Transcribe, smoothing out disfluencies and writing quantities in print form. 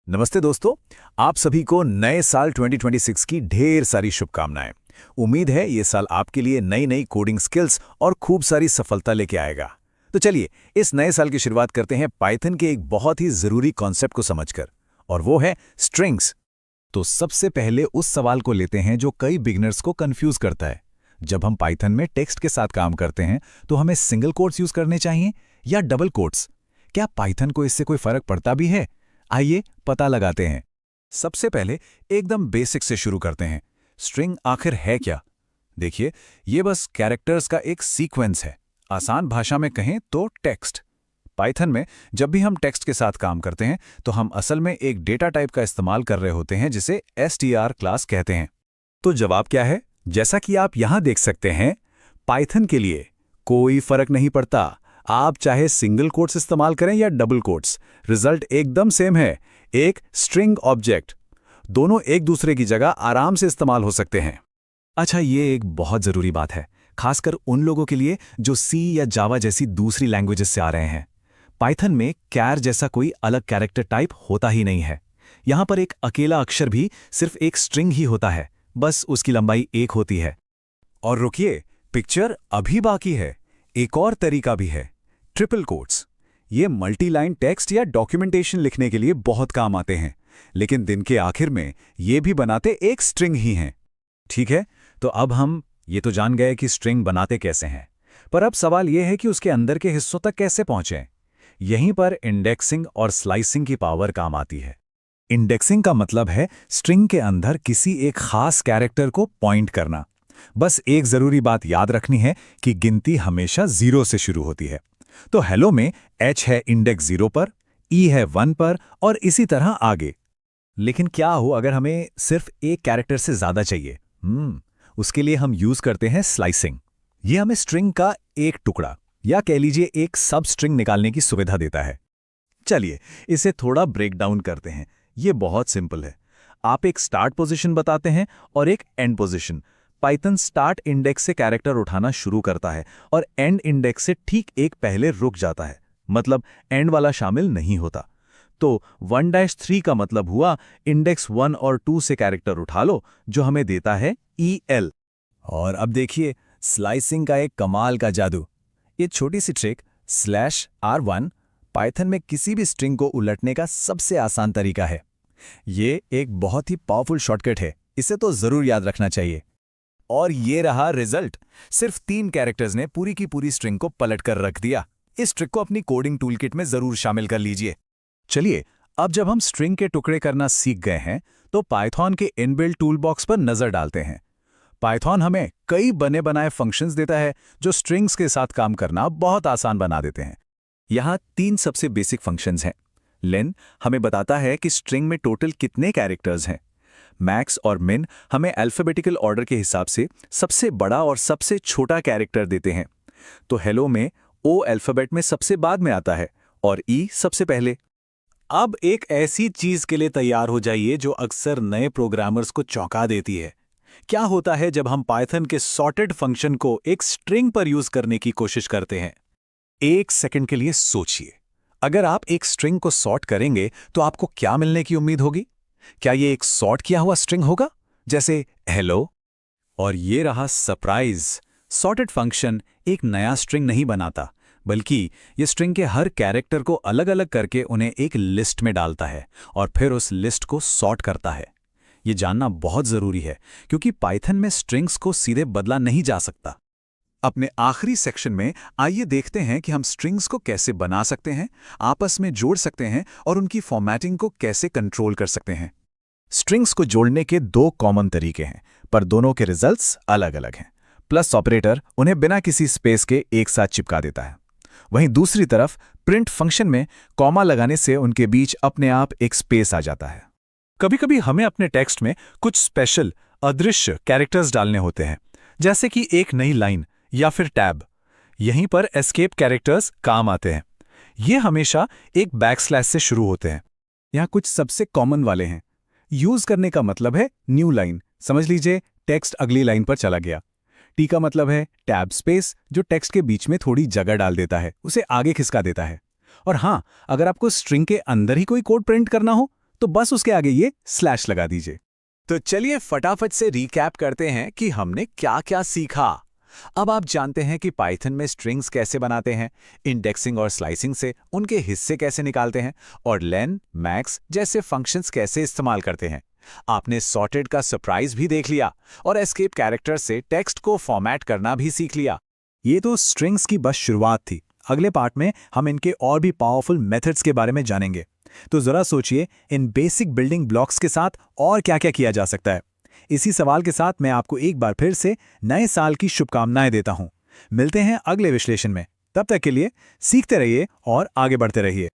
नमस्ते दोस्तों। आप सभी को नए साल 2026 की ढेर सारी शुभकामनाएं। उम्मीद है ये साल आपके लिए नई नई कोडिंग स्किल्स और खूब सारी सफलता लेके आएगा। तो चलिए इस नए साल की शुरुआत करते हैं पाइथन के एक बहुत ही जरूरी कॉन्सेप्ट को समझकर, और वो है स्ट्रिंग्स। तो सबसे पहले उस सवाल को लेते हैं जो कई बिगिनर्स को कंफ्यूज करता है। जब हम पाइथन में टेक्स्ट के साथ काम करते हैं तो हमें सिंगल कोट्स यूज करने चाहिए या डबल कोट्स? क्या पाइथन को इससे कोई फर्क पड़ता भी है? आइए पता लगाते हैं। सबसे पहले एकदम बेसिक से शुरू करते हैं। स्ट्रिंग आखिर है क्या? देखिए, ये बस कैरेक्टर्स का एक सीक्वेंस है। आसान भाषा में कहें तो टेक्स्ट। पाइथन में जब भी हम टेक्स्ट के साथ काम करते हैं तो हम असल में एक डेटा टाइप का इस्तेमाल कर रहे होते हैं जिसे str क्लास कहते हैं। तो जवाब क्या है? जैसा कि आप यहां देख सकते हैं, पाइथन के लिए कोई फर्क नहीं पड़ता। आप चाहे सिंगल कोट्स इस्तेमाल करें या डबल कोट्स, रिजल्ट एकदम सेम है। एक स्ट्रिंग ऑब्जेक्ट, दोनों एक दूसरे की जगह आराम से इस्तेमाल हो सकते हैं। अच्छा, ये एक बहुत जरूरी बात है, खासकर उन लोगों के लिए जो सी या जावा जैसी दूसरी लैंग्वेजेस से आ रहे हैं। पाइथन में कैर जैसा कोई अलग कैरेक्टर टाइप होता ही नहीं है। यहां पर एक अकेला अक्षर भी सिर्फ एक स्ट्रिंग ही होता है, बस उसकी लंबाई 1 होती है। और रुकिए, पिक्चर अभी बाकी है। एक और तरीका भी है, ट्रिपल कोट्स। ये मल्टी लाइन टेक्स्ट या डॉक्यूमेंटेशन लिखने के लिए बहुत काम आते हैं, लेकिन दिन के आखिर में ये भी बनाते एक स्ट्रिंग ही हैं। ठीक है, तो अब हम ये तो जान गए कि स्ट्रिंग बनाते कैसे हैं, पर अब सवाल ये है कि उसके अंदर के हिस्सों तक कैसे पहुंचें। यहीं पर इंडेक्सिंग और स्लाइसिंग की पावर काम आती है। इंडेक्सिंग का मतलब है स्ट्रिंग के अंदर किसी एक खास कैरेक्टर को पॉइंट करना। बस एक जरूरी बात याद रखनी है कि गिनती हमेशा 0 से शुरू होती है। तो हेलो में h है इंडेक्स 0 पर, e है 1 पर और इसी तरह आगे। लेकिन क्या हो अगर हमें सिर्फ एक कैरेक्टर से ज्यादा चाहिए? उसके लिए हम यूज करते हैं स्लाइसिंग। ये हमें स्ट्रिंग का एक टुकड़ा या कह लीजिए एक सब स्ट्रिंग निकालने की सुविधा देता है। चलिए इसे थोड़ा ब्रेक डाउन करते हैं। ये बहुत सिंपल है। आप एक स्टार्ट पोजीशन बताते हैं और एक and position. Python start index से कैरेक्टर उठाना शुरू करता है और एंड इंडेक्स से ठीक एक पहले रुक जाता है, मतलब एंड वाला शामिल नहीं होता। तो 1-3 का मतलब हुआ इंडेक्स 1 और 2 से कैरेक्टर उठा लो, जो हमें देता है EL। और अब देखिए स्लाइसिंग का एक कमाल का जादू। ये छोटी सी ट्रिक /R1 पाइथन में किसी भी स्ट्रिंग को उलटने का सबसे आसान तरीका है। ये एक बहुत ही पावरफुल शॉर्टकट है, इसे तो जरूर याद रखना चाहिए। और ये रहा रिजल्ट। सिर्फ 3 कैरेक्टर्स ने पूरी की पूरी स्ट्रिंग को पलट कर रख दिया। इस ट्रिक को अपनी कोडिंग टूलकिट में जरूर शामिल कर लीजिए। चलिए, अब जब हम स्ट्रिंग के टुकड़े करना सीख गए हैं तो पाइथन के इनबिल्ट टूलबॉक्स पर नजर डालते हैं। पाइथन हमें कई बने बनाए फंक्शंस देता है जो स्ट्रिंग्स के साथ काम करना बहुत आसान बना देते हैं। यहाँ 3 सबसे बेसिक फंक्शंस हैं। लेन हमें बताता है कि स्ट्रिंग में टोटल कितने कैरेक्टर्स हैं। मैक्स और मिन हमें अल्फाबेटिकल ऑर्डर के हिसाब से सबसे बड़ा और सबसे छोटा कैरेक्टर देते हैं। तो हेलो में O अल्फाबेट में सबसे बाद में आता है और E सबसे पहले। अब एक ऐसी चीज के लिए तैयार हो जाइए जो अक्सर नए प्रोग्रामर्स को चौंका देती है। क्या होता है जब हम पाइथन के सॉर्टेड फंक्शन को एक स्ट्रिंग पर यूज करने की कोशिश करते हैं? एक सेकंड के लिए सोचिए, अगर आप एक स्ट्रिंग को सॉर्ट करेंगे तो आपको क्या मिलने की उम्मीद होगी? क्या ये एक सॉर्ट किया हुआ स्ट्रिंग होगा, जैसे हेलो? और ये रहा सरप्राइज। सॉर्टेड फंक्शन एक नया स्ट्रिंग नहीं बनाता, बल्कि ये स्ट्रिंग के हर कैरेक्टर को अलग अलग करके उन्हें एक लिस्ट में डालता है और फिर उस लिस्ट को सॉर्ट करता है। ये जानना बहुत जरूरी है क्योंकि पाइथन में स्ट्रिंग्स को सीधे बदला नहीं जा सकता। अपने आखिरी सेक्शन में आइए देखते हैं कि हम स्ट्रिंग्स को कैसे बना सकते हैं, आपस में जोड़ सकते हैं और उनकी फॉर्मेटिंग को कैसे कंट्रोल कर सकते हैं। स्ट्रिंग्स को जोड़ने के 2 कॉमन तरीके हैं, पर दोनों के रिजल्ट्स अलग अलग हैं। प्लस ऑपरेटर उन्हें बिना किसी स्पेस के एक साथ चिपका देता है। वहीं दूसरी तरफ प्रिंट फंक्शन में कॉमा लगाने से उनके बीच अपने आप एक स्पेस आ जाता है। कभी कभी हमें अपने टेक्स्ट में कुछ स्पेशल अदृश्य कैरेक्टर्स डालने होते हैं, जैसे कि एक नई लाइन या फिर टैब। यहीं पर एस्केप कैरेक्टर्स काम आते हैं। ये हमेशा एक बैकस्लैश से शुरू होते हैं। यहाँ कुछ सबसे कॉमन वाले हैं। यूज करने का मतलब है न्यू लाइन, समझ लीजिए टेक्स्ट अगली लाइन पर चला गया। टी का मतलब है टैब स्पेस, जो टेक्स्ट के बीच में थोड़ी जगह डाल देता है, उसे आगे खिसका देता है। और हाँ, अगर आपको स्ट्रिंग के अंदर ही कोई कोड प्रिंट करना हो तो बस उसके आगे ये स्लैश लगा दीजिए। तो चलिए फटाफट से रिकैप करते हैं कि हमने क्या-क्या सीखा। अब आप जानते हैं कि पाइथन में स्ट्रिंग्स कैसे बनाते हैं, इंडेक्सिंग और स्लाइसिंग से उनके हिस्से कैसे निकालते हैं और लेन, मैक्स जैसे फंक्शंस कैसे इस्तेमाल करते हैं। आपने सॉर्टेड का सरप्राइज भी देख लिया और एस्केप कैरेक्टर से टेक्स्ट को फॉर्मेट करना भी सीख लिया। ये तो स्ट्रिंग्स की बस शुरुआत थी। अगले पार्ट में हम इनके और भी पावरफुल मेथड्स के बारे में जानेंगे। तो जरा सोचिए, इन बेसिक बिल्डिंग ब्लॉक्स के साथ और क्या-क्या किया जा सकता है। इसी सवाल के साथ मैं आपको एक बार फिर से नए साल की शुभकामनाएं देता हूं। मिलते हैं अगले विश्लेषण में। तब तक के लिए सीखते रहिए और आगे बढ़ते रहिए।